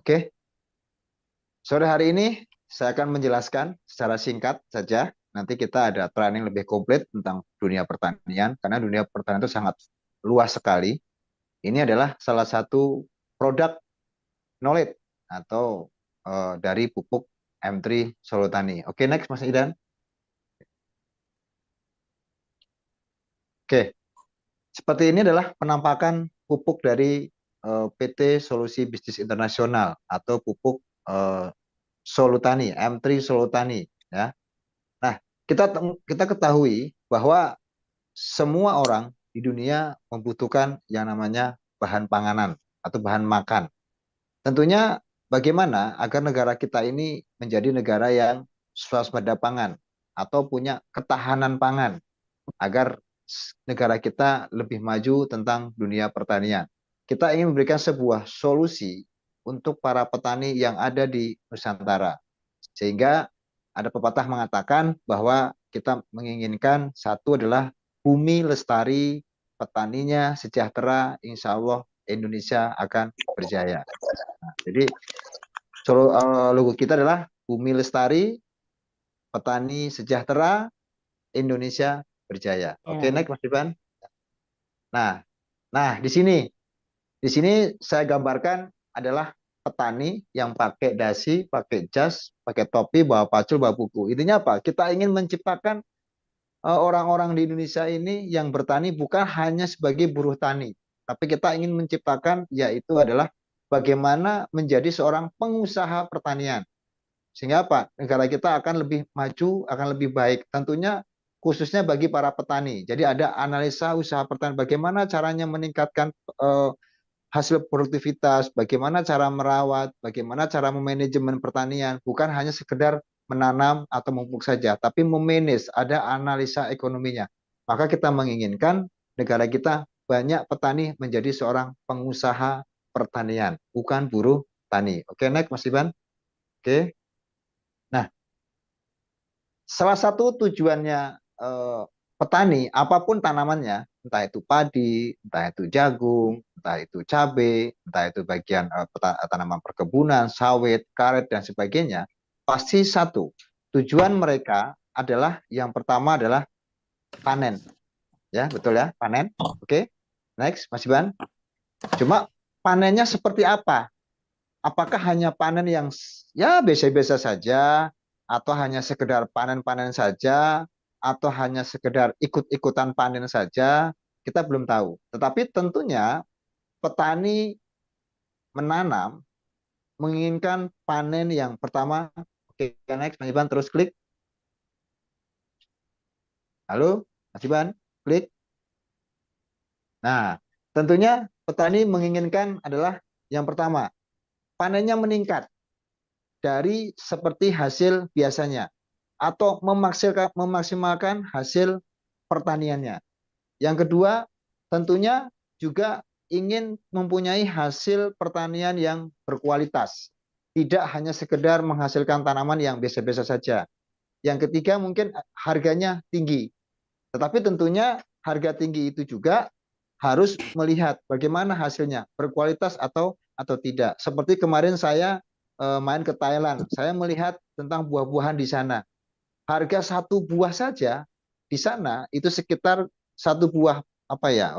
Oke, sore hari ini saya akan menjelaskan secara singkat saja. Nanti kita ada training lebih komplit tentang dunia pertanian, karena dunia pertanian itu sangat luas sekali. Ini adalah salah satu produk knowledge atau dari pupuk M3 Solotani. Oke, next Mas Idan. Oke, seperti ini adalah penampakan pupuk dari PT Solusi Bisnis Internasional atau pupuk Solutani, M3 Solutani, ya. Nah, kita ketahui bahwa semua orang di dunia membutuhkan yang namanya bahan panganan atau bahan makan. Tentunya bagaimana agar negara kita ini menjadi negara yang swasembada pangan atau punya ketahanan pangan agar negara kita lebih maju tentang dunia pertanian. Kita ingin memberikan sebuah solusi untuk para petani yang ada di Nusantara. Sehingga ada pepatah mengatakan bahwa kita menginginkan satu adalah bumi lestari, petaninya sejahtera, insya Allah Indonesia akan berjaya. Nah, jadi logo kita adalah bumi lestari, petani sejahtera, Indonesia berjaya. Oke, Ya. next Mas Ivan. Nah, nah di sini saya gambarkan adalah petani yang pakai dasi, pakai jas, pakai topi, bawa pacul, bawa buku. Intinya apa? Kita ingin menciptakan orang-orang di Indonesia ini yang bertani bukan hanya sebagai buruh tani, tapi kita ingin menciptakan yaitu adalah bagaimana menjadi seorang pengusaha pertanian. Sehingga apa? Negara kita akan lebih maju, akan lebih baik. Tentunya khususnya bagi para petani. Jadi ada analisa usaha pertanian, bagaimana caranya meningkatkan eh, hasil produktivitas, bagaimana cara merawat, bagaimana cara memanajemen pertanian, bukan hanya sekedar menanam atau memupuk saja, tapi memanage, ada analisa ekonominya. Maka kita menginginkan negara kita banyak petani menjadi seorang pengusaha pertanian, bukan buruh tani. Oke, next Mas Iban. Oke. Nah, salah satu tujuannya petani, apapun tanamannya, entah itu padi, entah itu jagung, entah itu cabai, entah itu bagian tanaman perkebunan, sawit, karet, dan sebagainya, pasti satu. Tujuan mereka adalah yang pertama adalah panen. Ya, betul ya, panen. Oke, next, Mas Iban. Cuma panennya seperti apa? Apakah hanya panen yang ya biasa-biasa saja, atau hanya sekedar panen-panen saja, atau hanya sekedar ikut-ikutan panen saja, kita belum tahu. Tetapi tentunya petani menanam menginginkan panen yang pertama. Oke, next, Mas Iban, terus klik. Halo, Mas Iban, klik. Nah, tentunya petani menginginkan adalah yang pertama, panennya meningkat dari seperti hasil biasanya atau memaksimalkan hasil pertaniannya. Yang kedua, tentunya juga ingin mempunyai hasil pertanian yang berkualitas, tidak hanya sekedar menghasilkan tanaman yang biasa-biasa saja. Yang ketiga, mungkin harganya tinggi, tetapi tentunya harga tinggi itu juga harus melihat bagaimana hasilnya, berkualitas atau tidak. Seperti kemarin saya main ke Thailand, saya melihat tentang buah-buahan di sana. Harga satu buah saja di sana itu sekitar satu buah apa ya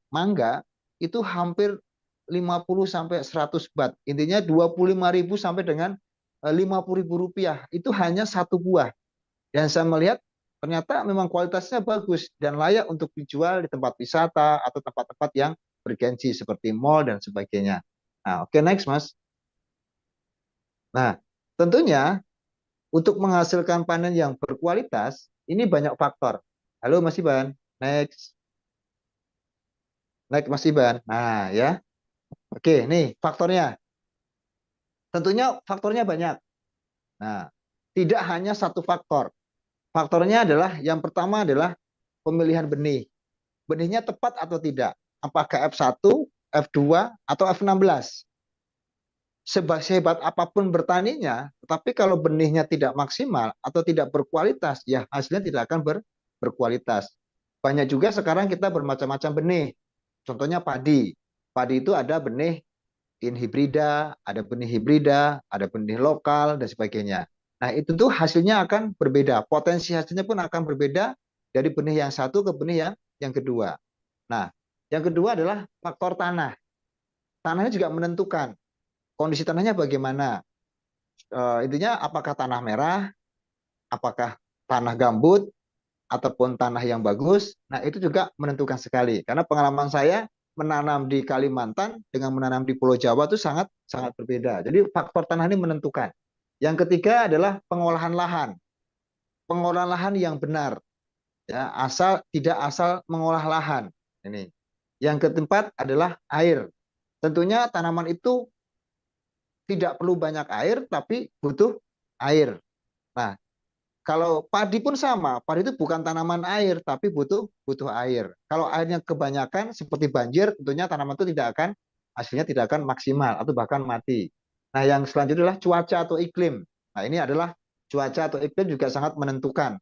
mangga itu hampir 50 sampai 100 baht. Intinya 25.000 sampai dengan 50.000 rupiah. Itu hanya satu buah. Dan saya melihat ternyata memang kualitasnya bagus dan layak untuk dijual di tempat wisata atau tempat-tempat yang bergensi seperti mall dan sebagainya. Nah, oke, next Mas. Nah, tentunya untuk menghasilkan panen yang berkualitas, ini banyak faktor. Halo Mas Iban, next. Next Mas Iban. Nah, ya. Oke, nih faktornya. Tentunya faktornya banyak. Nah, tidak hanya satu faktor. Faktornya adalah yang pertama adalah pemilihan benih. Benihnya tepat atau tidak? Apakah F1, F2, atau F16? Sehebat apapun bertaninya, tetapi kalau benihnya tidak maksimal atau tidak berkualitas, ya hasilnya tidak akan berkualitas. Banyak juga sekarang kita bermacam-macam benih. Contohnya padi. Padi itu ada benih inhibrida, ada benih hibrida, ada benih lokal, dan sebagainya. Nah, itu tuh hasilnya akan berbeda. Potensi hasilnya pun akan berbeda dari benih yang satu ke benih yang kedua. Nah, yang kedua adalah faktor tanah. Tanahnya juga menentukan kondisi tanahnya bagaimana. Intinya apakah tanah merah, apakah tanah gambut, ataupun tanah yang bagus. Nah, itu juga menentukan sekali. Karena pengalaman saya menanam di Kalimantan dengan menanam di Pulau Jawa itu sangat sangat berbeda. Jadi faktor tanah ini menentukan. Yang ketiga adalah pengolahan lahan. Pengolahan lahan yang benar, ya, tidak asal mengolah lahan. Ini. Yang keempat adalah air. Tentunya tanaman itu tidak perlu banyak air, tapi butuh air. Nah, kalau padi pun sama, padi itu bukan tanaman air, tapi butuh butuh air. Kalau airnya kebanyakan seperti banjir, tentunya tanaman itu tidak akan hasilnya tidak akan maksimal atau bahkan mati. Nah, yang selanjutnya adalah cuaca atau iklim. Nah, ini adalah cuaca atau iklim juga sangat menentukan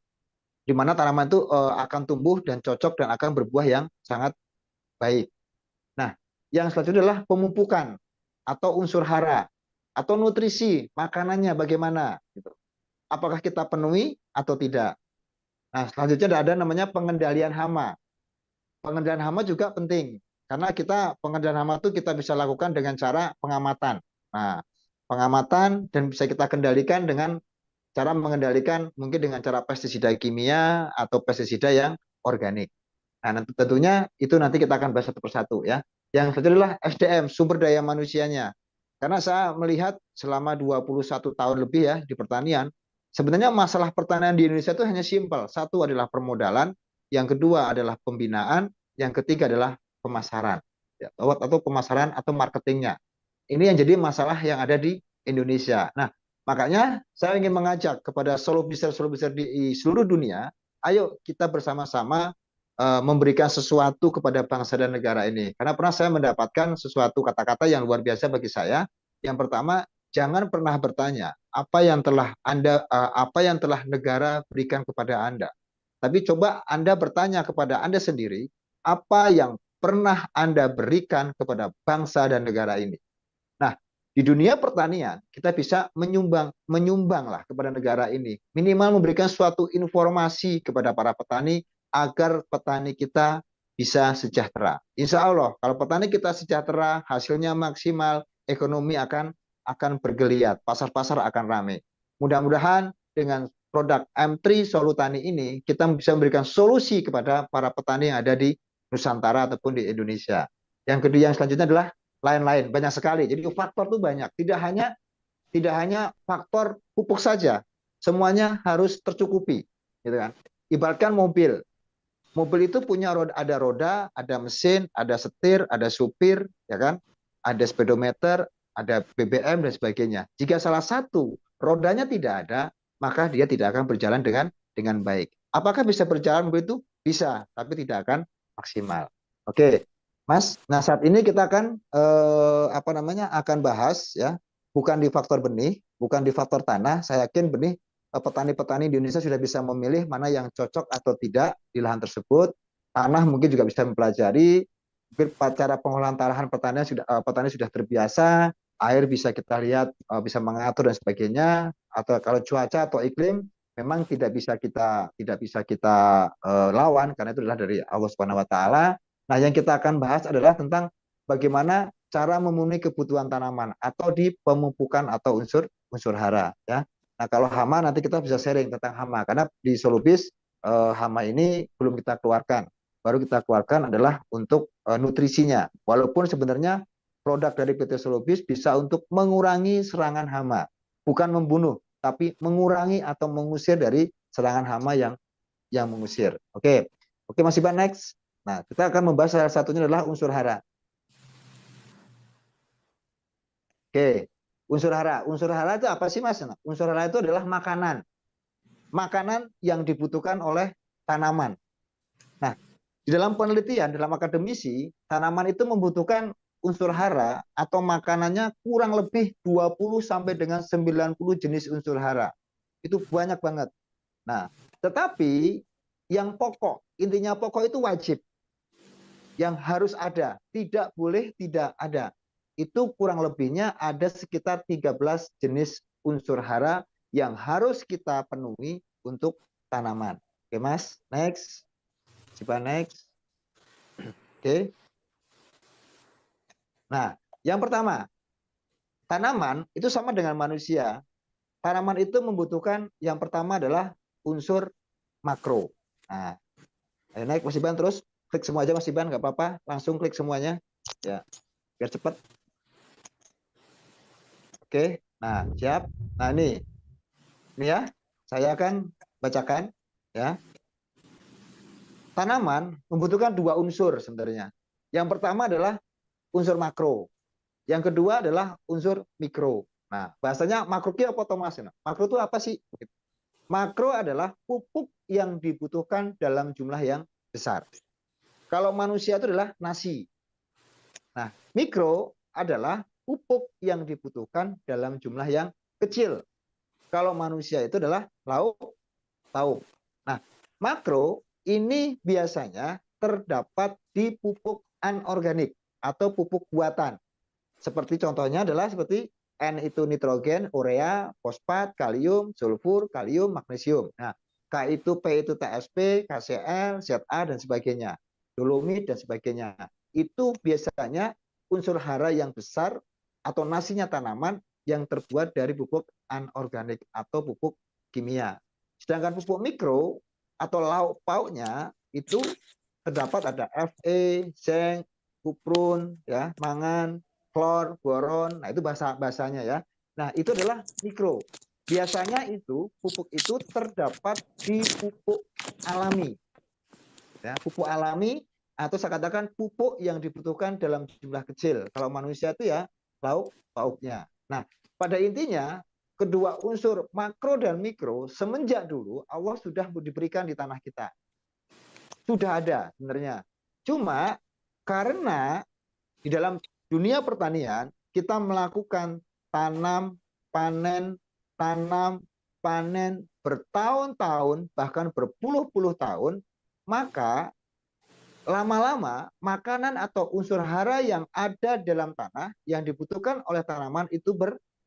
di mana tanaman itu akan tumbuh dan cocok dan akan berbuah yang sangat baik. Nah, yang selanjutnya adalah pemupukan atau unsur hara atau nutrisi makanannya bagaimana gitu. Apakah kita penuhi atau tidak? Nah, selanjutnya ada namanya pengendalian hama. Pengendalian hama juga penting karena pengendalian hama itu kita bisa lakukan dengan cara pengamatan. Nah, pengamatan dan bisa kita kendalikan dengan cara mengendalikan mungkin dengan cara pestisida kimia atau pestisida yang organik. Nah, tentunya itu nanti kita akan bahas satu persatu ya. Yang kedua adalah SDM, sumber daya manusianya. Karena saya melihat selama 21 tahun lebih ya di pertanian, sebenarnya masalah pertanian di Indonesia itu hanya simpel. Satu adalah permodalan, yang kedua adalah pembinaan, yang ketiga adalah pemasaran. Ya, atau pemasaran atau marketingnya. Ini yang jadi masalah yang ada di Indonesia. Nah, makanya saya ingin mengajak kepada solo-builder di seluruh dunia, ayo kita bersama-sama memberikan sesuatu kepada bangsa dan negara ini. Karena pernah saya mendapatkan sesuatu kata-kata yang luar biasa bagi saya. Yang pertama, jangan pernah bertanya apa yang telah negara berikan kepada Anda. Tapi coba Anda bertanya kepada Anda sendiri, apa yang pernah Anda berikan kepada bangsa dan negara ini. Nah, di dunia pertanian kita bisa menyumbanglah kepada negara ini, minimal memberikan suatu informasi kepada para petani agar petani kita bisa sejahtera. Insya Allah, kalau petani kita sejahtera, hasilnya maksimal, ekonomi akan bergeliat, pasar-pasar akan ramai. Mudah-mudahan dengan produk M3 Solutani ini kita bisa memberikan solusi kepada para petani yang ada di Nusantara ataupun di Indonesia. Yang kedua, yang selanjutnya adalah lain-lain, banyak sekali. Jadi faktor itu banyak, tidak hanya faktor pupuk saja, semuanya harus tercukupi, gitu kan. Ibaratkan mobil, mobil itu punya roda, ada mesin, ada setir, ada supir, ya kan, ada speedometer, ada BBM dan sebagainya. Jika salah satu rodanya tidak ada, maka dia tidak akan berjalan dengan baik. Apakah bisa berjalan begitu? Bisa, tapi tidak akan maksimal. Oke, Mas. Nah, saat ini kita akan bahas ya, bukan di faktor benih, bukan di faktor tanah. Saya yakin benih petani-petani di Indonesia sudah bisa memilih mana yang cocok atau tidak di lahan tersebut. Tanah mungkin juga bisa mempelajari, mungkin cara pengolahan lahan petani sudah terbiasa, air bisa kita lihat bisa mengatur dan sebagainya. Atau kalau cuaca atau iklim memang tidak bisa kita lawan karena itu adalah dari Allah Subhanahu wa taala. Nah, yang kita akan bahas adalah tentang bagaimana cara memenuhi kebutuhan tanaman atau di pemupukan atau unsur unsur hara ya. Nah, kalau hama nanti kita bisa sharing tentang hama karena di Solubis hama ini belum kita keluarkan. Baru kita keluarkan adalah untuk nutrisinya. Walaupun sebenarnya produk dari PT Solubis bisa untuk mengurangi serangan hama, bukan membunuh, tapi mengurangi atau mengusir dari serangan hama yang mengusir. Oke. Oke, Mas Iban, next. Nah, kita akan membahas salah satunya adalah unsur hara. Oke. Unsur hara. Unsur hara itu apa sih, Mas? Nah, unsur hara itu adalah makanan. Makanan yang dibutuhkan oleh tanaman. Nah, di dalam penelitian, dalam akademisi, tanaman itu membutuhkan unsur hara atau makanannya kurang lebih 20 sampai dengan 90 jenis unsur hara. Itu banyak banget. Nah, tetapi yang pokok, intinya pokok itu wajib. Yang harus ada, tidak boleh tidak ada. itu kurang lebihnya ada sekitar 13 jenis unsur hara yang harus kita penuhi untuk tanaman. Oke, Mas. Next. Coba next. Oke. Nah, yang pertama, tanaman itu sama dengan manusia. Tanaman itu membutuhkan yang pertama adalah unsur makro. Nah, ayo naik Mas Iban, terus klik semua aja Mas Iban, nggak apa-apa, langsung klik semuanya ya, biar cepat. Oke, nah siap. Nah ini ya, saya akan bacakan ya. Tanaman membutuhkan dua unsur sebenarnya. Yang pertama adalah unsur makro, yang kedua adalah unsur mikro. Nah, bahasanya makro apa Thomas? Makro itu apa sih? Makro adalah pupuk yang dibutuhkan dalam jumlah yang besar. Kalau manusia itu adalah nasi. Nah, mikro adalah pupuk yang dibutuhkan dalam jumlah yang kecil. Kalau manusia itu adalah lauk pauk. Nah, makro ini biasanya terdapat di pupuk anorganik atau pupuk buatan. Seperti contohnya adalah seperti N itu nitrogen, urea, fosfat, kalium, sulfur, kalium, magnesium. Nah, K itu P itu TSP, KCl, ZA dan sebagainya. Dolomit dan sebagainya. Itu biasanya unsur hara yang besar atau nasinya tanaman yang terbuat dari pupuk anorganik atau pupuk kimia. Sedangkan pupuk mikro atau lauk pauknya itu terdapat ada Fe, zinc, kuprun, ya, mangan, klor, boron. Nah, itu bahasanya ya. Nah, itu adalah mikro. Biasanya itu pupuk itu terdapat di pupuk alami. Ya, pupuk alami atau saya katakan pupuk yang dibutuhkan dalam jumlah kecil. Kalau manusia itu ya lauk pauknya. Nah, pada intinya kedua unsur makro dan mikro semenjak dulu Allah sudah diberikan di tanah kita. Sudah ada sebenarnya. Cuma karena di dalam dunia pertanian kita melakukan tanam, panen, tanam, panen bertahun-tahun bahkan berpuluh-puluh tahun, maka lama-lama makanan atau unsur hara yang ada dalam tanah yang dibutuhkan oleh tanaman itu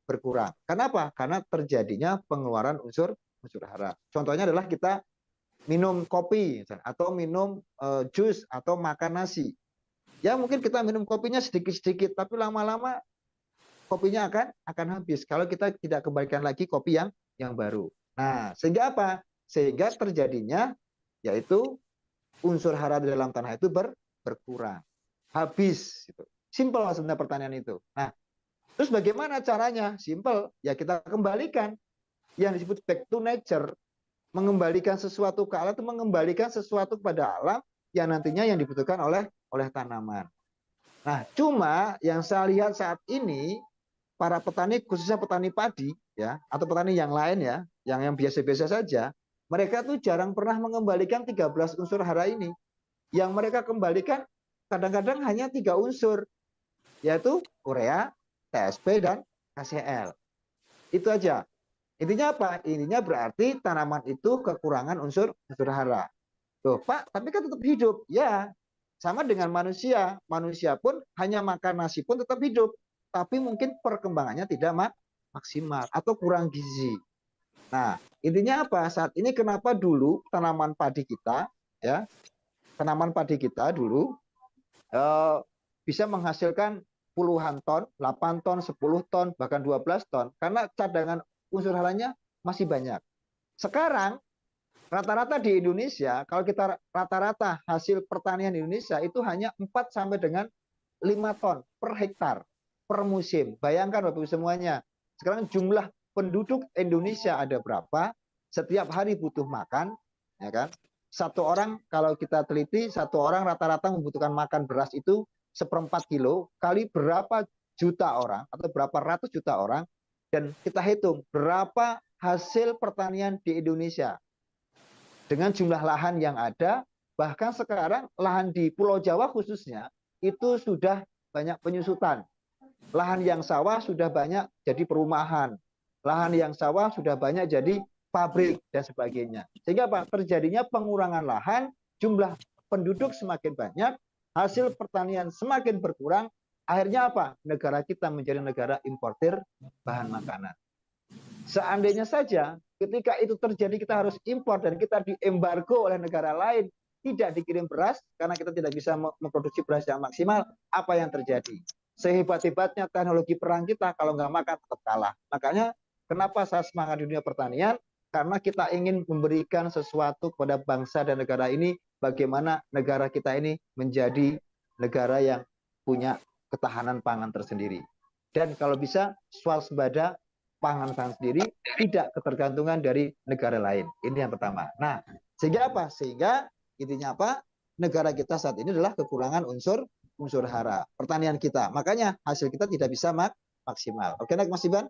berkurang. Kenapa? Karena terjadinya pengeluaran unsur hara. Contohnya adalah kita minum kopi atau minum jus atau makan nasi. Ya mungkin kita minum kopinya sedikit-sedikit, tapi lama-lama kopinya akan habis kalau kita tidak kembalikan lagi kopi yang baru. Nah, sehingga apa? Sehingga terjadinya yaitu unsur hara di dalam tanah itu berkurang, habis. Gitu. Simple sebenarnya pertanyaan itu. Nah, terus bagaimana caranya? Simple, ya kita kembalikan yang disebut back to nature, mengembalikan sesuatu ke alam itu mengembalikan sesuatu kepada alam yang nantinya yang dibutuhkan oleh tanaman. Nah, cuma yang saya lihat saat ini para petani khususnya petani padi ya atau petani yang lain ya, yang biasa-biasa saja, mereka tuh jarang pernah mengembalikan 13 unsur hara ini. Yang mereka kembalikan kadang-kadang hanya 3 unsur, yaitu urea, TSP dan KCl. Itu aja. Intinya apa? Intinya berarti tanaman itu kekurangan unsur hara. Loh, Pak, tapi kan tetap hidup. Ya, sama dengan manusia. Manusia pun hanya makan nasi pun tetap hidup. Tapi mungkin perkembangannya tidak maksimal atau kurang gizi. Nah, intinya apa? Saat ini kenapa dulu tanaman padi kita, ya, tanaman padi kita dulu eh, bisa menghasilkan puluhan ton, 8 ton, 10 ton, bahkan 12 ton. Karena cadangan unsur haranya masih banyak. Sekarang rata-rata di Indonesia, kalau kita rata-rata hasil pertanian di Indonesia itu hanya 4 sampai dengan 5 ton per hektar per musim. Bayangkan Bapak Ibu semuanya. Sekarang jumlah penduduk Indonesia ada berapa? Setiap hari butuh makan, ya kan? Satu orang kalau kita teliti, satu orang rata-rata membutuhkan makan beras itu 1/4 kilo kali berapa juta orang atau berapa ratus juta orang, dan kita hitung berapa hasil pertanian di Indonesia dengan jumlah lahan yang ada. Bahkan sekarang lahan di Pulau Jawa khususnya itu sudah banyak penyusutan. Lahan yang sawah sudah banyak jadi perumahan. Lahan yang sawah sudah banyak jadi pabrik dan sebagainya. Sehingga apa? Terjadinya pengurangan lahan, jumlah penduduk semakin banyak, hasil pertanian semakin berkurang, Akhirnya apa? Negara kita menjadi negara importir bahan makanan. Seandainya saja ketika itu terjadi kita harus impor dan kita diembargo oleh negara lain, tidak dikirim beras karena kita tidak bisa memproduksi beras yang maksimal, apa yang terjadi? Sehebat-hebatnya teknologi perang kita, kalau nggak makan tetap kalah. Makanya kenapa saya semangat di dunia pertanian? Karena kita ingin memberikan sesuatu kepada bangsa dan negara ini, bagaimana negara kita ini menjadi negara yang punya ketahanan pangan tersendiri. Dan kalau bisa swasembada pangan sendiri, tidak ketergantungan dari negara lain. Ini yang pertama. Nah, sehingga apa? Sehingga intinya apa? Negara kita saat ini adalah kekurangan unsur hara pertanian kita. Makanya hasil kita tidak bisa maksimal. Oke, naik Mas Iban?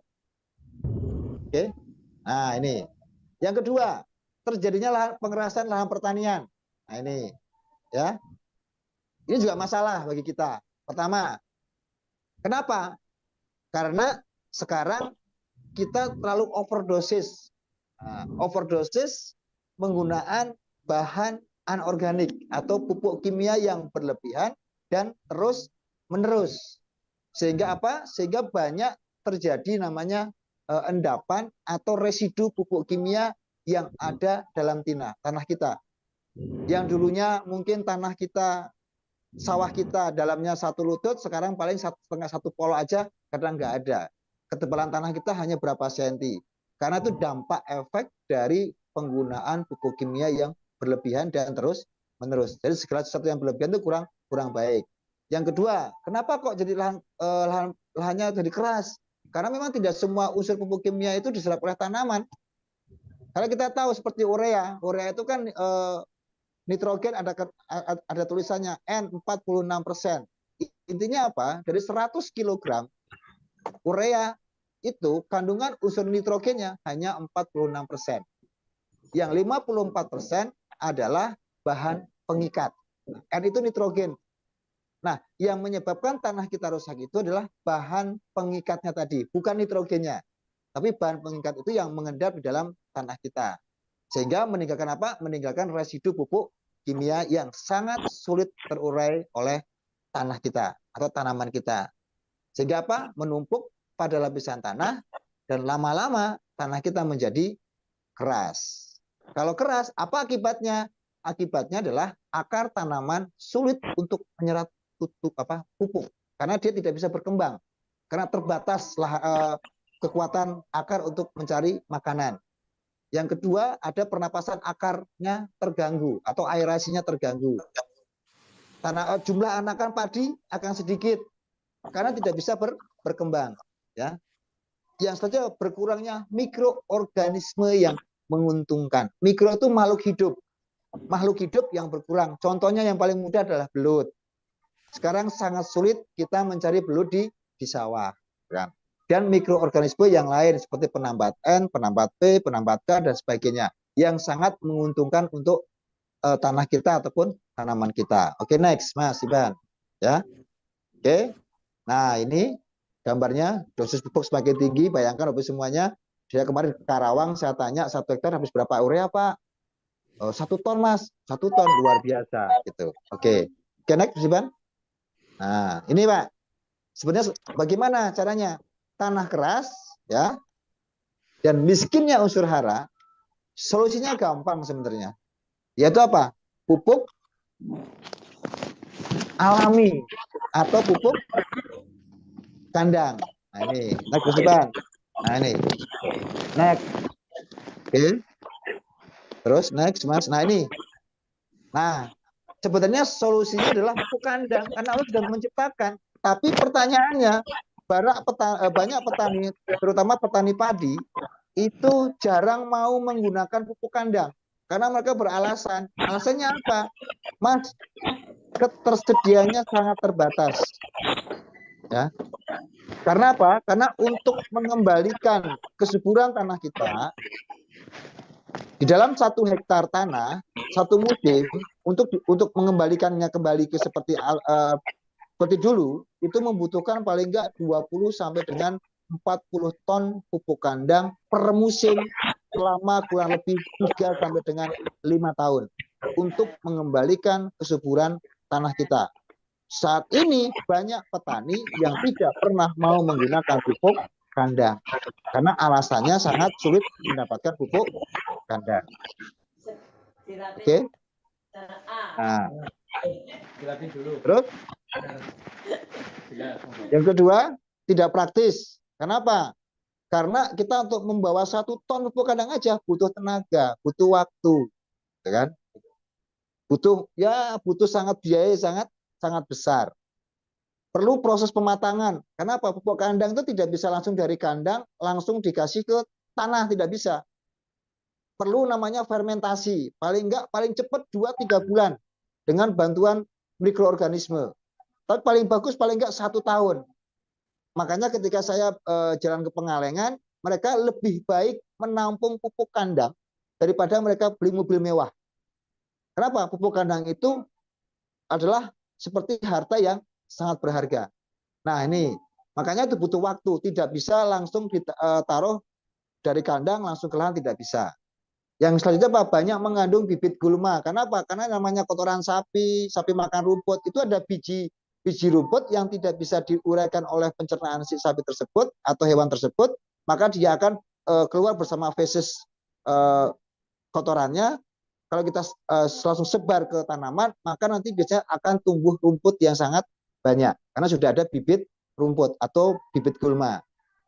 Oke. Nah, ini. Yang kedua, terjadinya pengerasan lahan pertanian. Nah, ini. Ya. Ini juga masalah bagi kita. Pertama, kenapa? Karena sekarang kita terlalu overdosis. Overdosis menggunakan bahan anorganik atau pupuk kimia yang berlebihan dan terus menerus. Sehingga apa? Sehingga banyak terjadi namanya endapan atau residu pupuk kimia yang ada dalam tanah kita. Yang dulunya mungkin tanah kita, sawah kita dalamnya 1 lutut, sekarang paling 1,5 polo aja kadang nggak ada. Ketebalan tanah kita hanya berapa senti. Karena itu dampak efek dari penggunaan pupuk kimia yang berlebihan dan terus menerus. Jadi segala sesuatu yang berlebihan itu kurang baik. Yang kedua, kenapa kok jadi lahannya jadi keras? Karena memang tidak semua unsur pupuk kimia itu diserap oleh tanaman. Karena kita tahu seperti urea itu kan nitrogen ada tulisannya N46%. Intinya apa? Dari 100 kg urea itu kandungan unsur nitrogennya hanya 46%. Yang 54% adalah bahan pengikat. N itu nitrogen. Nah, yang menyebabkan tanah kita rusak itu adalah bahan pengikatnya tadi, bukan nitrogennya. Tapi bahan pengikat itu yang mengendap di dalam tanah kita. Sehingga meninggalkan apa? Meninggalkan residu pupuk kimia yang sangat sulit terurai oleh tanah kita atau tanaman kita. Sehingga apa? Menumpuk pada lapisan tanah dan lama-lama tanah kita menjadi keras. Kalau keras, apa akibatnya? Akibatnya adalah akar tanaman sulit untuk menyerap pupuk karena dia tidak bisa berkembang karena terbatas kekuatan akar untuk mencari makanan. Yang kedua, ada pernapasan akarnya terganggu atau aerasinya terganggu. Karena jumlah anakan padi akan sedikit karena tidak bisa berkembang. Ya. Yang saja berkurangnya mikroorganisme yang menguntungkan. Mikro itu makhluk hidup. Makhluk hidup yang berkurang. Contohnya yang paling mudah adalah belut. Sekarang sangat sulit kita mencari belut di sawah. Kan? Dan mikroorganisme yang lain seperti penambat N, penambat P, penambat K, dan sebagainya. Yang sangat menguntungkan untuk tanah kita ataupun tanaman kita. Oke, next, Mas Iban. Ya. Oke. Nah, ini gambarnya dosis pupuk semakin tinggi. Bayangkan habis semuanya. Saya kemarin ke Karawang, saya tanya 1 hektar habis berapa urea, Pak? 1 ton, Mas. 1 ton, luar biasa. Gitu. Oke. Oke, next, Mas Iban. Nah, ini Pak. Sebenarnya bagaimana caranya? Tanah keras, ya, dan miskinnya unsur hara, solusinya gampang sebenarnya. Yaitu apa? Pupuk alami atau pupuk kandang. Nah ini, next Mas Iban. Nah ini, next. Oke. Terus next Mas. Nah ini. Nah, sebenarnya solusinya adalah pupuk kandang karena Allah sudah menciptakan. Tapi pertanyaannya, banyak petani, terutama petani padi, itu jarang mau menggunakan pupuk kandang karena mereka beralasan. Alasannya apa? Mas, ketersediaannya sangat terbatas. Ya. Karena apa? Karena untuk mengembalikan kesuburan tanah kita di dalam 1 hektar tanah 1 musim untuk mengembalikannya kembali ke seperti dulu itu membutuhkan paling enggak 20 sampai dengan 40 ton pupuk kandang per musim selama kurang lebih 3 sampai dengan 5 tahun untuk mengembalikan kesuburan tanah kita. saat ini banyak petani yang tidak pernah mau menggunakan pupuk kandang karena alasannya sangat sulit mendapatkan pupuk kandang. Oke. Nah, terus yang kedua, tidak praktis. Kenapa? Karena kita untuk membawa 1 ton pupuk kandang aja butuh tenaga, butuh waktu, ya kan? Butuh sangat biaya sangat sangat besar. Perlu proses pematangan. Kenapa? Pupuk kandang itu tidak bisa langsung dari kandang langsung dikasih ke tanah, tidak bisa. Perlu namanya fermentasi. Paling cepat 2-3 bulan dengan bantuan mikroorganisme. Tapi paling bagus paling enggak 1 tahun. Makanya ketika saya jalan ke Pengalengan, mereka lebih baik menampung pupuk kandang daripada mereka beli mobil mewah. Kenapa? Pupuk kandang itu adalah seperti harta yang sangat berharga. Nah ini, makanya itu butuh waktu. Tidak bisa langsung ditaruh dari kandang langsung ke lahan, tidak bisa. Yang selanjutnya apa? Banyak mengandung bibit gulma. Kenapa? Karena namanya kotoran sapi, sapi makan rumput, itu ada biji rumput yang tidak bisa diuraikan oleh pencernaan si sapi tersebut atau hewan tersebut, maka dia akan keluar bersama feses kotorannya. Kalau kita langsung sebar ke tanaman, maka nanti biasanya akan tumbuh rumput yang sangat banyak karena sudah ada bibit rumput atau bibit gulma.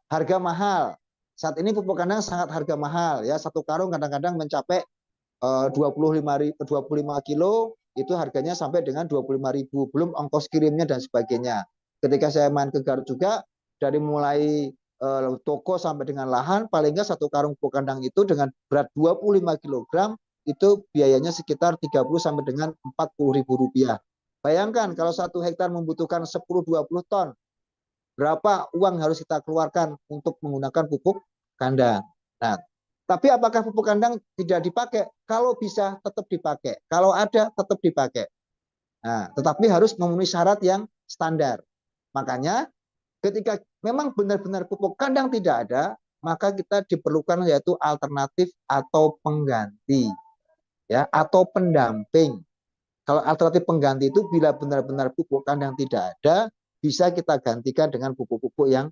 Harga mahal. Saat ini pupuk kandang sangat harga mahal ya. 1 karung kadang-kadang mencapai 25 kilo, itu harganya sampai dengan 25.000, belum ongkos kirimnya dan sebagainya. Ketika saya main ke Garut juga, dari mulai toko sampai dengan lahan, paling nggak 1 karung pupuk kandang itu dengan berat 25 kg itu biayanya sekitar 30 sampai dengan 40.000 rupiah. Bayangkan kalau 1 hektar membutuhkan 10-20 ton, berapa uang harus kita keluarkan untuk menggunakan pupuk kandang. Nah, tapi apakah pupuk kandang tidak dipakai? Kalau bisa tetap dipakai. Kalau ada tetap dipakai. Nah, tetapi harus memenuhi syarat yang standar. Makanya ketika memang benar-benar pupuk kandang tidak ada, maka kita diperlukan yaitu alternatif atau pengganti, ya, atau pendamping. Kalau alternatif pengganti itu bila benar-benar pupuk kandang tidak ada, bisa kita gantikan dengan pupuk-pupuk yang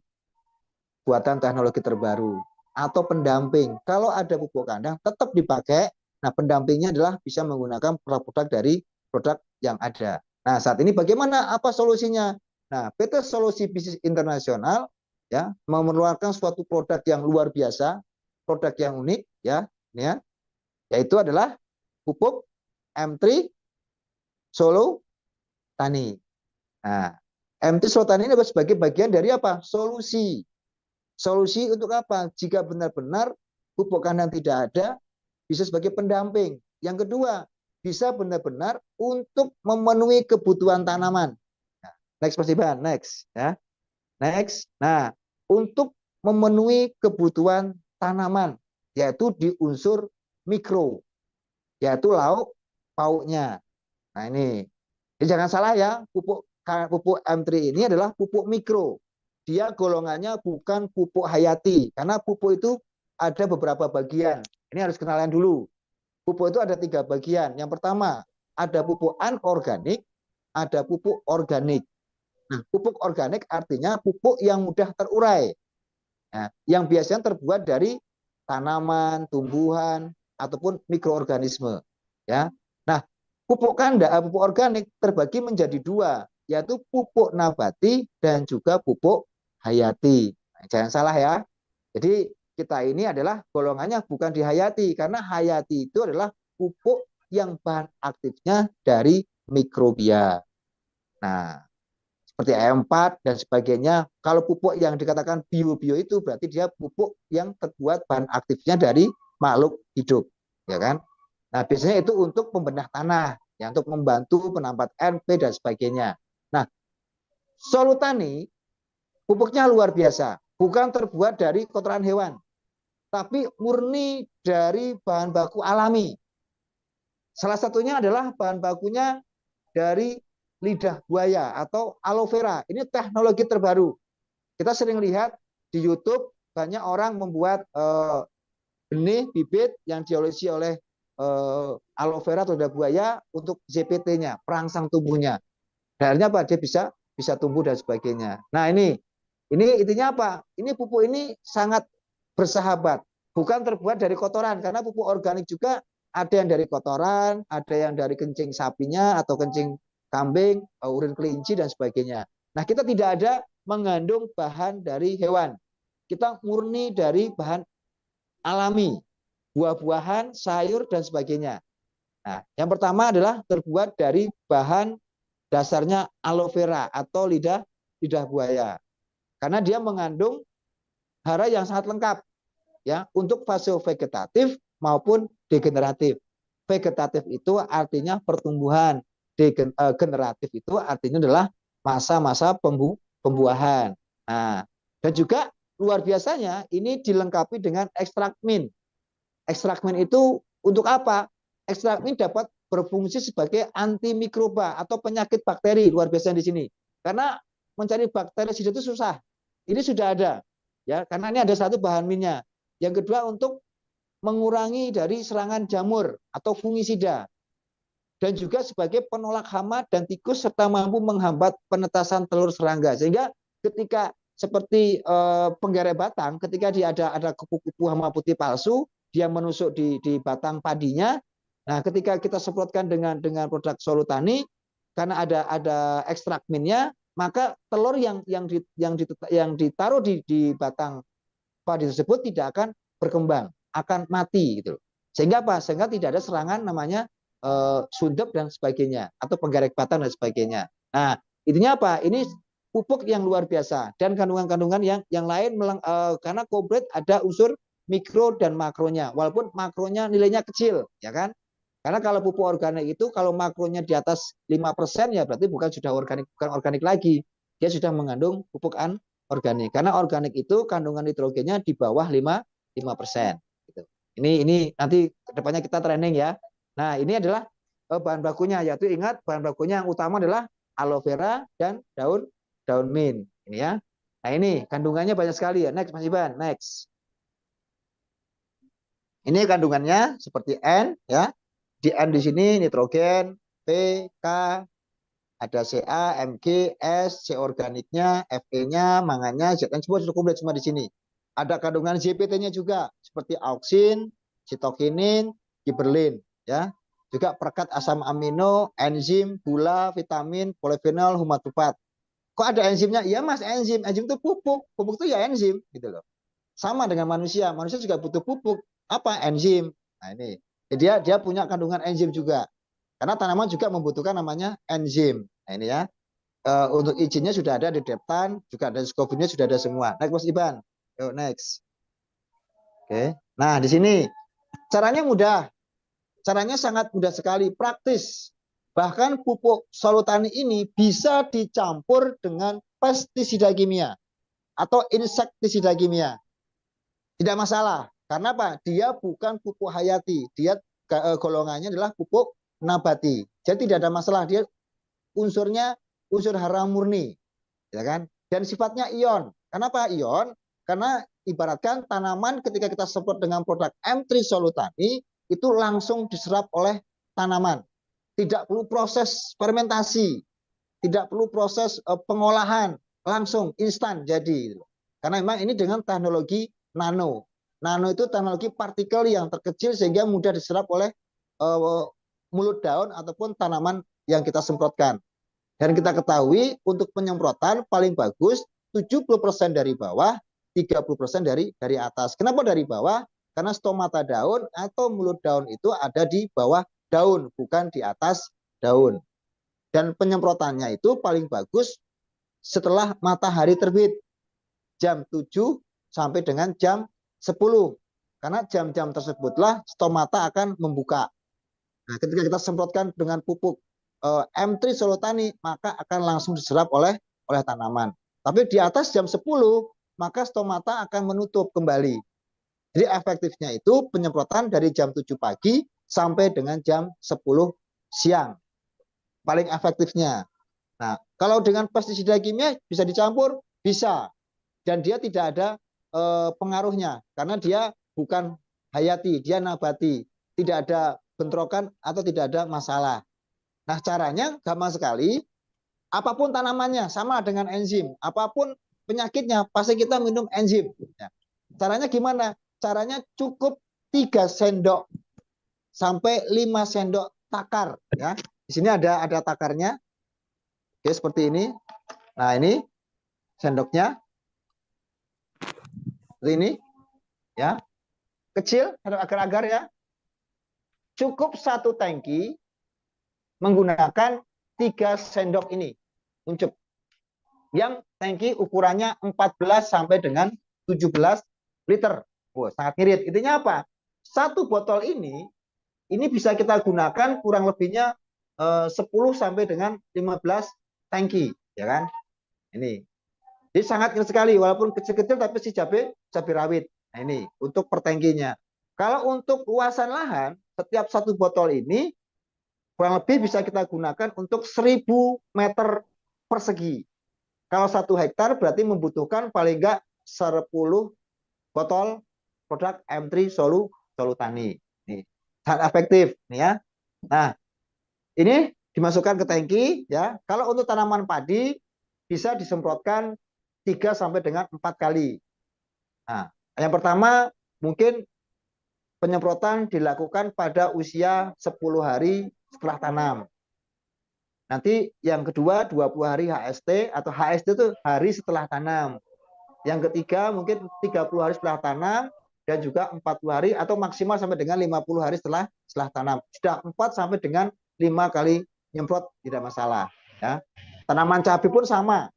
buatan teknologi terbaru atau pendamping. Kalau ada pupuk kandang tetap dipakai. Nah, pendampingnya adalah bisa menggunakan produk-produk dari produk yang ada. Nah, saat ini bagaimana? Apa solusinya? Nah, PT Solusi Bisnis Internasional ya mengeluarkan suatu produk yang luar biasa, produk yang unik ya, ya, yaitu adalah pupuk M3 Solo Tani. Nah, M3 Solo Tani ini sebagai bagian dari apa? Solusi. Solusi untuk apa? Jika benar-benar pupuk kandang tidak ada, bisa sebagai pendamping. Yang kedua, bisa benar-benar untuk memenuhi kebutuhan tanaman. Next, Mas Iban, next, ya, next. Nah, untuk memenuhi kebutuhan tanaman, yaitu di unsur mikro, yaitu lauk pauknya. Nah ini, jadi jangan salah ya, pupuk M3 ini adalah pupuk mikro. Dia golongannya bukan pupuk hayati, karena pupuk itu ada beberapa bagian. Ini harus kenalan dulu. Pupuk itu ada 3 bagian. Yang pertama, ada pupuk anorganik, ada pupuk organik. Nah, pupuk organik artinya pupuk yang mudah terurai. Nah, yang biasanya terbuat dari tanaman, tumbuhan, ataupun mikroorganisme. Ya. Nah, pupuk organik terbagi menjadi 2, yaitu pupuk nabati dan juga pupuk hayati. Nah, jangan salah ya. Jadi kita ini adalah golongannya bukan di hayati, karena hayati itu adalah pupuk yang bahan aktifnya dari mikrobia. Nah, seperti E4 dan sebagainya. Kalau pupuk yang dikatakan bio-bio itu berarti dia pupuk yang terbuat bahan aktifnya dari makhluk hidup, ya kan? Nah, biasanya itu untuk pembenah tanah, ya, untuk membantu penambat NP dan sebagainya. Nah, Solutani pupuknya luar biasa, bukan terbuat dari kotoran hewan, tapi murni dari bahan baku alami. Salah satunya adalah bahan bakunya dari lidah buaya atau aloe vera. Ini teknologi terbaru. Kita sering lihat di YouTube banyak orang membuat benih bibit yang diolesi oleh aloe vera atau lidah buaya untuk ZPT-nya, perangsang tubuhnya. Akhirnya apa? Dia bisa tumbuh dan sebagainya. Nah, ini intinya apa? Ini pupuk ini sangat bersahabat, bukan terbuat dari kotoran, karena pupuk organik juga ada yang dari kotoran, ada yang dari kencing sapinya atau kencing kambing, urin kelinci dan sebagainya. Nah, kita tidak ada mengandung bahan dari hewan. Kita murni dari bahan alami, buah-buahan, sayur dan sebagainya. Nah, yang pertama adalah terbuat dari bahan dasarnya aloe vera atau lidah lidah buaya. Karena dia mengandung hara yang sangat lengkap ya untuk fase vegetatif maupun degeneratif. Vegetatif itu artinya pertumbuhan, degeneratif itu artinya adalah masa-masa pembuahan. Nah, dan juga luar biasanya ini dilengkapi dengan ekstrak mint. Ekstrak mint itu untuk apa? Ekstrak mint dapat berfungsi sebagai antimikroba atau penyakit bakteri, luar biasa di sini. Karena mencari bakteri itu susah. Ini sudah ada ya, karena ini ada satu bahan minyak. Yang kedua untuk mengurangi dari serangan jamur atau fungisida dan juga sebagai penolak hama dan tikus serta mampu menghambat penetasan telur serangga. Sehingga ketika seperti penggere batang, ketika dia ada kupu-kupu hama putih palsu, dia menusuk di batang padinya. Nah, ketika kita semprotkan dengan produk Solutani, karena ada ekstrak minnya, maka telur yang ditaruh di batang padi tersebut tidak akan berkembang, akan mati gitu. Sehingga apa? Sehingga tidak ada serangan namanya sundep dan sebagainya atau penggerek batang dan sebagainya. Nah, intinya apa? Ini pupuk yang luar biasa dan kandungan-kandungan yang lain karena komplit ada unsur mikro dan makronya. Walaupun makronya nilainya kecil, ya kan? Karena kalau pupuk organik itu kalau makronya di atas 5% ya berarti bukan organik lagi. Dia sudah mengandung pupuk organik. Karena organik itu kandungan nitrogennya di bawah 5%. Gitu. Ini nanti kedepannya kita training ya. Nah, ini adalah bahan bakunya, yaitu ingat bahan bakunya yang utama adalah aloe vera dan daun mint. Ini ya. Nah, ini kandungannya banyak sekali ya. Next, Mas Iban. Next. Ini kandungannya seperti N ya. Di N di sini nitrogen, P, K, ada Ca, Mg, S, C organiknya, Fe-nya, mangannya, Zn semua sudah komplit semua di sini. Ada kandungan ZPT-nya juga seperti auksin, sitokinin, giberlin ya. Juga perekat asam amino, enzim, gula, vitamin, polifenol, humatufat. Kok ada enzimnya? Iya Mas, enzim. Enzim itu pupuk. Pupuk itu ya enzim gitu loh. Sama dengan manusia. Manusia juga butuh pupuk. Apa? Enzim. Nah, ini. Dia punya kandungan enzim juga. Karena tanaman juga membutuhkan namanya enzim. Nah, ini ya. Untuk izinnya sudah ada di Deptan, juga ada Scoville-nya sudah ada semua. Next Mas Iban. Yuk, next. Oke. Nah, di sini caranya mudah. Caranya sangat mudah sekali, praktis. Bahkan pupuk Solutani ini bisa dicampur dengan pestisida kimia atau insektisida kimia. Tidak masalah. Karena apa? Dia bukan pupuk hayati. Dia golongannya adalah pupuk nabati. Jadi tidak ada masalah. Dia unsurnya unsur hara murni, ya kan? Dan sifatnya ion. Kenapa ion? Karena ibaratkan tanaman ketika kita semprot dengan produk M3 Solutani itu langsung diserap oleh tanaman. Tidak perlu proses fermentasi, tidak perlu proses pengolahan, langsung instan jadi. Karena memang ini dengan teknologi nano. Nano itu teknologi partikel yang terkecil sehingga mudah diserap oleh mulut daun ataupun tanaman yang kita semprotkan. Dan kita ketahui untuk penyemprotan paling bagus 70% dari bawah, 30% dari atas. Kenapa dari bawah? Karena stomata daun atau mulut daun itu ada di bawah daun, bukan di atas daun. Dan penyemprotannya itu paling bagus setelah matahari terbit. Jam 7 sampai dengan jam 10. Karena jam-jam tersebutlah stomata akan membuka. Nah, ketika kita semprotkan dengan pupuk M3 Solutani, maka akan langsung diserap oleh tanaman. Tapi di atas jam 10, maka stomata akan menutup kembali. Jadi efektifnya itu penyemprotan dari jam 7 pagi sampai dengan jam 10 siang. Paling efektifnya. Nah, kalau dengan pestisida kimia bisa dicampur? Bisa. Dan dia tidak ada pengaruhnya. Karena dia bukan hayati, dia nabati. Tidak ada bentrokan atau tidak ada masalah. Nah, caranya gampang sekali. Apapun tanamannya sama dengan enzim. Apapun penyakitnya pasti kita minum enzim. Ya. Caranya gimana? Caranya cukup 3 sendok sampai 5 sendok takar. Ya. Di sini ada takarnya. Oke, seperti ini. Nah, ini sendoknya. Seperti ini. Ya. Kecil, agar-agar ya. Cukup 1 tangki menggunakan 3 sendok ini. Uncup. Yang tangki ukurannya 14 sampai dengan 17 liter. Wah, sangat ngirit. Intinya apa? 1 botol ini bisa kita gunakan kurang lebihnya 10 sampai dengan 15 tangki, ya kan? Ini. Jadi sangat kecil sekali, walaupun kecil-kecil tapi si cabai rawit. Nah, ini untuk per tangkinya. Kalau untuk luasan lahan, setiap 1 botol ini kurang lebih bisa kita gunakan untuk 1000 meter persegi. Kalau 1 hektar berarti membutuhkan paling enggak 10 botol produk M3 Solutani. Nih, sangat efektif nih ya. Nah, ini dimasukkan ke tangki ya. Kalau untuk tanaman padi bisa disemprotkan 3 sampai dengan 4 kali. Nah, yang pertama mungkin penyemprotan dilakukan pada usia 10 hari setelah tanam. Nanti yang kedua 20 hari HST atau HST itu hari setelah tanam. Yang ketiga mungkin 30 hari setelah tanam dan juga 40 hari atau maksimal sampai dengan 50 hari setelah tanam. Sudah 4 sampai dengan 5 kali nyemprot tidak masalah ya. Tanaman cabai pun sama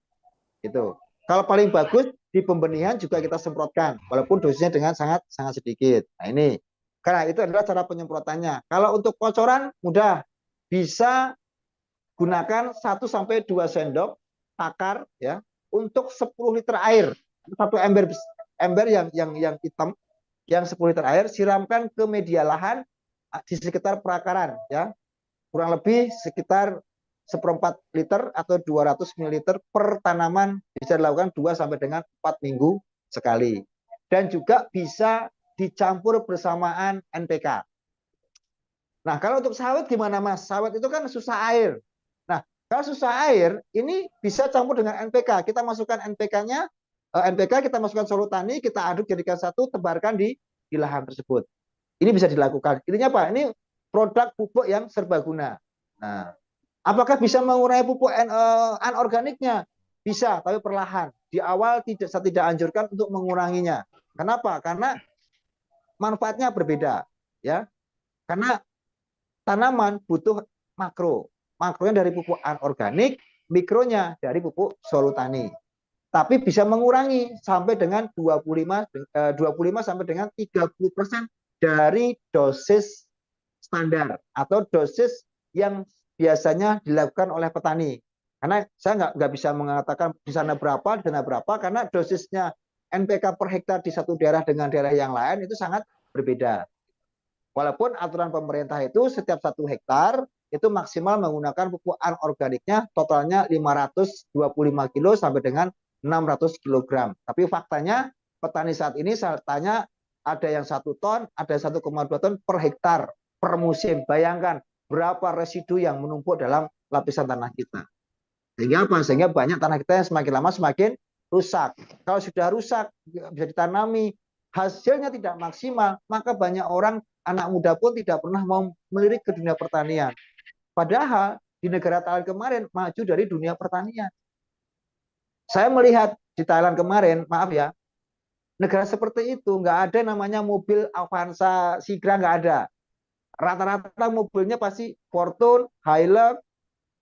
gitu. Kalau paling bagus di pembenihan juga kita semprotkan walaupun dosisnya dengan sangat sedikit. Nah, ini karena itu adalah cara penyemprotannya. Kalau untuk kocoran mudah, bisa gunakan 1 sampai 2 sendok takar ya untuk 10 liter air. 1 ember yang hitam yang 10 liter air, siramkan ke media lahan di sekitar perakaran ya. Kurang lebih sekitar 1/4 liter atau 200 ml per tanaman, bisa dilakukan 2 sampai dengan 4 minggu sekali. Dan juga bisa dicampur bersamaan NPK. Nah, kalau untuk sawit gimana, Mas? Sawit itu kan susah air. Nah, kalau susah air, ini bisa campur dengan NPK. Kita masukkan NPK-nya, NPK kita masukkan Solutani, kita aduk jadikan satu, tebarkan di lahan tersebut. Ini bisa dilakukan. Intinya apa? Ini produk pupuk yang serbaguna. Nah, apakah bisa mengurangi pupuk anorganiknya? Bisa, tapi perlahan. Di awal saya tidak anjurkan untuk menguranginya. Kenapa? Karena manfaatnya berbeda, ya. Karena tanaman butuh makro. Makronya dari pupuk anorganik, mikronya dari pupuk Solutani. Tapi bisa mengurangi sampai dengan 25 sampai dengan 30% dari dosis standar atau dosis yang biasanya dilakukan oleh petani. Karena saya nggak bisa mengatakan di sana berapa, karena dosisnya NPK per hektar di satu daerah dengan daerah yang lain itu sangat berbeda. Walaupun aturan pemerintah itu setiap 1 hektar itu maksimal menggunakan pupuk anorganiknya totalnya 525 kilo sampai dengan 600 kilogram. Tapi faktanya petani saat ini saya tanya ada yang 1 ton, ada 1,2 ton per hektar per musim. Bayangkan berapa residu yang menumpuk dalam lapisan tanah kita. Sehingga apa? Sehingga banyak tanah kita yang semakin lama semakin rusak. Kalau sudah rusak bisa ditanami, hasilnya tidak maksimal, maka banyak orang anak muda pun tidak pernah mau melirik ke dunia pertanian. Padahal di negara Thailand kemarin maju dari dunia pertanian. Saya melihat di Thailand kemarin, maaf ya, negara seperti itu nggak ada namanya mobil Avanza, Sigra, nggak ada. Rata-rata mobilnya pasti Fortune, Hilux,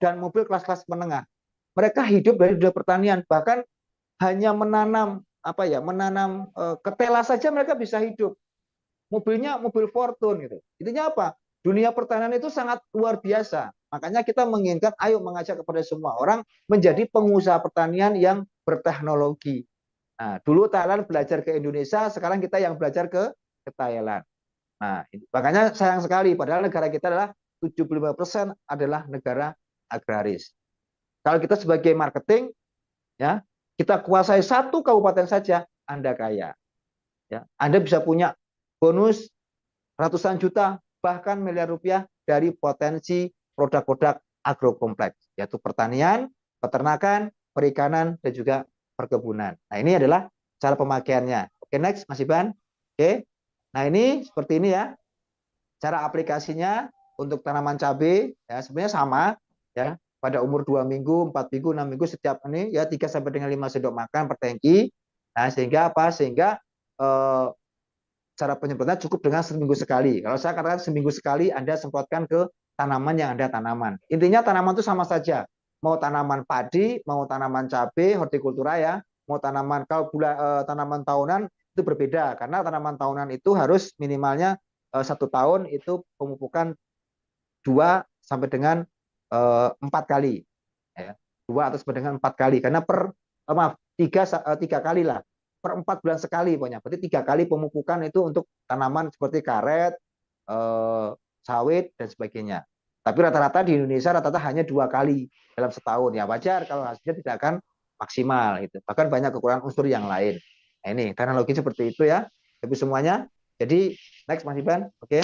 dan mobil kelas-kelas menengah. Mereka hidup dari dunia pertanian, bahkan hanya menanam menanam ketela saja mereka bisa hidup. Mobilnya mobil Fortune gitu. Intinya apa? Dunia pertanian itu sangat luar biasa. Makanya kita menginginkan ayo mengajak kepada semua orang menjadi pengusaha pertanian yang berteknologi. Nah, dulu Thailand belajar ke Indonesia, sekarang kita yang belajar ke Thailand. Nah, makanya sayang sekali padahal negara kita adalah 75% adalah negara agraris. Kalau kita sebagai marketing ya, kita kuasai 1 kabupaten saja, Anda kaya. Ya, Anda bisa punya bonus ratusan juta, bahkan miliar rupiah dari potensi produk-produk agrokompleks, yaitu pertanian, peternakan, perikanan, dan juga perkebunan. Nah, ini adalah cara pemakaiannya. Oke, next, Mas Iban. Oke. Nah, ini seperti ini ya. Cara aplikasinya untuk tanaman cabai ya sebenarnya sama ya. Pada umur 2 minggu, 4 minggu, 6 minggu setiap ini ya 3 sampai dengan 5 sendok makan per tangki. Nah, sehingga apa? Sehingga eh, cara penyemprotannya cukup dengan seminggu sekali. Kalau saya katakan seminggu sekali Anda semprotkan ke tanaman yang Anda tanaman. Intinya tanaman itu sama saja. Mau tanaman padi, mau tanaman cabai, hortikultura ya, mau tanaman kalau tanaman tahunan itu berbeda karena tanaman tahunan itu harus minimalnya 1 tahun itu pemupukan 2 sampai dengan 4 kali. Ya. 2 atau sampai dengan 4 kali karena maaf 3 kali lah per 4 bulan sekali pokoknya. Berarti 3 kali pemupukan itu untuk tanaman seperti karet, eh, sawit dan sebagainya. Tapi rata-rata di Indonesia rata-rata hanya 2 kali dalam setahun ya wajar kalau hasilnya tidak akan maksimal gitu. Bahkan banyak kekurangan unsur yang lain. Nah, ini teknologi seperti itu ya. Tapi semuanya. Jadi next Mas Iban, oke. Okay.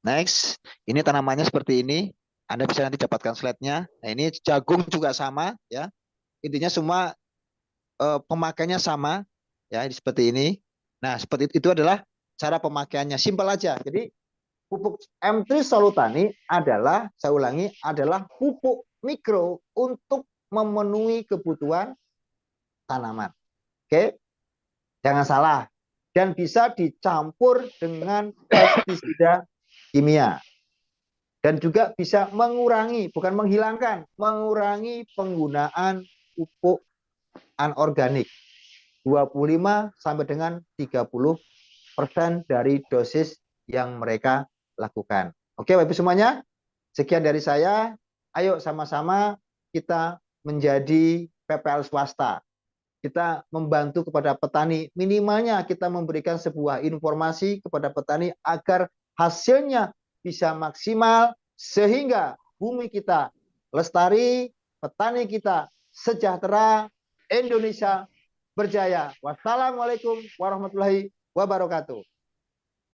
Next, ini tanamannya seperti ini. Anda bisa nanti dapatkan slide-nya. Nah, ini jagung juga sama ya. Intinya semua pemakaiannya sama ya seperti ini. Nah, seperti itu adalah cara pemakaiannya. Simpel aja. Jadi pupuk M3 Solutani adalah, saya ulangi, adalah pupuk mikro untuk memenuhi kebutuhan tanaman. Oke, jangan salah. Dan bisa dicampur dengan pestisida kimia. Dan juga bisa mengurangi, bukan menghilangkan, mengurangi penggunaan pupuk anorganik 25 sampai dengan 30% dari dosis yang mereka lakukan. Oke, Bapak Ibu semuanya, sekian dari saya. Ayo sama-sama kita menjadi PPL swasta. Kita membantu kepada petani, minimalnya kita memberikan sebuah informasi kepada petani agar hasilnya bisa maksimal sehingga bumi kita lestari, petani kita sejahtera, Indonesia berjaya. Wassalamualaikum warahmatullahi wabarakatuh.